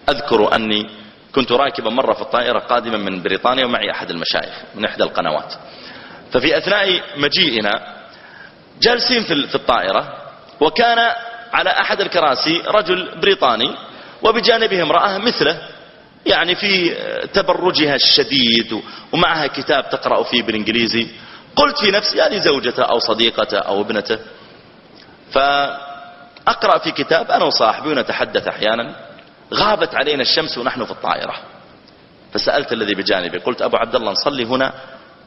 أذكر أني كنت راكبا مرة في الطائرة قادما من بريطانيا ومعي أحد المشايخ من إحدى القنوات. ففي أثناء مجيئنا جالسين في الطائرة، وكان على أحد الكراسي رجل بريطاني وبجانبه امرأة مثله، يعني في تبرجها الشديد ومعها كتاب تقرأ فيه بالإنجليزي. قلت في نفسي هذه زوجته أو صديقته أو ابنته. فأقرأ في كتاب أنا وصاحبي ونتحدث أحيانا. غابت علينا الشمس ونحن في الطائرة، فسألت الذي بجانبي قلت أبو عبد الله نصلي هنا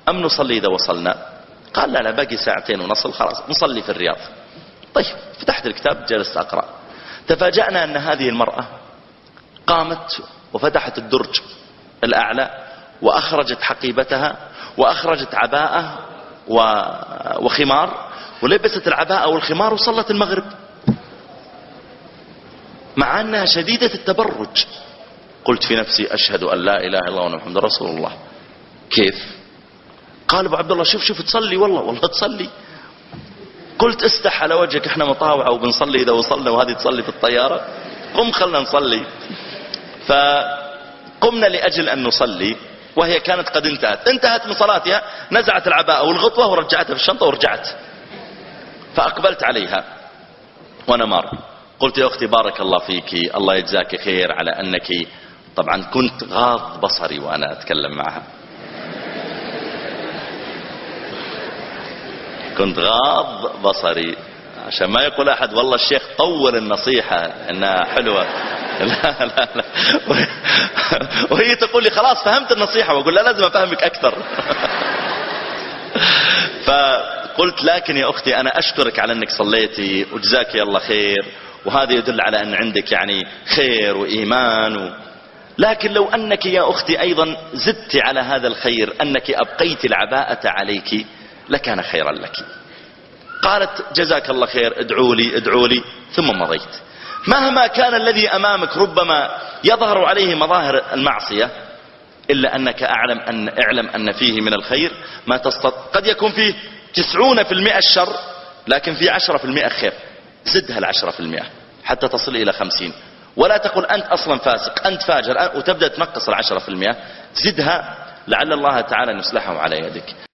أم نصلي إذا وصلنا؟ قال لا باقي ساعتين ونصل، خلاص نصلي في الرياض. طيب فتحت الكتاب جلست أقرأ. تفاجأنا أن هذه المرأة قامت وفتحت الدرج الأعلى وأخرجت حقيبتها وأخرجت عباءة وخمار، ولبست العباءة والخمار وصلت المغرب، مع أنها شديدة التبرج. قلت في نفسي أشهد أن لا إله إلا الله وأن محمد رسول الله. كيف؟ قال أبو عبد الله شوف تصلي، والله تصلي. قلت استح على وجهك، احنا مطاوعة وبنصلي إذا وصلنا وهذه تصلي في الطيارة، قم خلنا نصلي. فقمنا لأجل أن نصلي، وهي كانت قد انتهت من صلاتها، نزعت العباءة والغطوة ورجعتها في الشنطة ورجعت. فأقبلت عليها وأنا مار، قلت يا أختي بارك الله فيك، الله يجزاك خير على أنك، طبعا كنت غاض بصري وأنا أتكلم معها، كنت غاض بصري عشان ما يقول أحد والله الشيخ طول النصيحة إنها حلوة. لا وهي تقول لي خلاص فهمت النصيحة، وأقول لا لازم أفهمك أكثر. فقلت لكن يا أختي أنا أشكرك على أنك صليتي وجزاك الله خير، وهذا يدل على أن عندك يعني خير وإيمان لكن لو أنك يا أختي أيضا زدت على هذا الخير أنك أبقيت العباءة عليك لكان خيرا لك. قالت جزاك الله خير، ادعوا لي، ثم مضيت. مهما كان الذي أمامك ربما يظهر عليه مظاهر المعصية، إلا أنك اعلم أن فيه من الخير ما قد يكون فيه 90% الشر، لكن فيه 10% خير. زدها 10% حتى تصل إلى 50، ولا تقل أنت أصلا فاسق أنت فاجر وتبدأ تنقص 10%، زدها لعل الله تعالى أن يصلحه على يدك.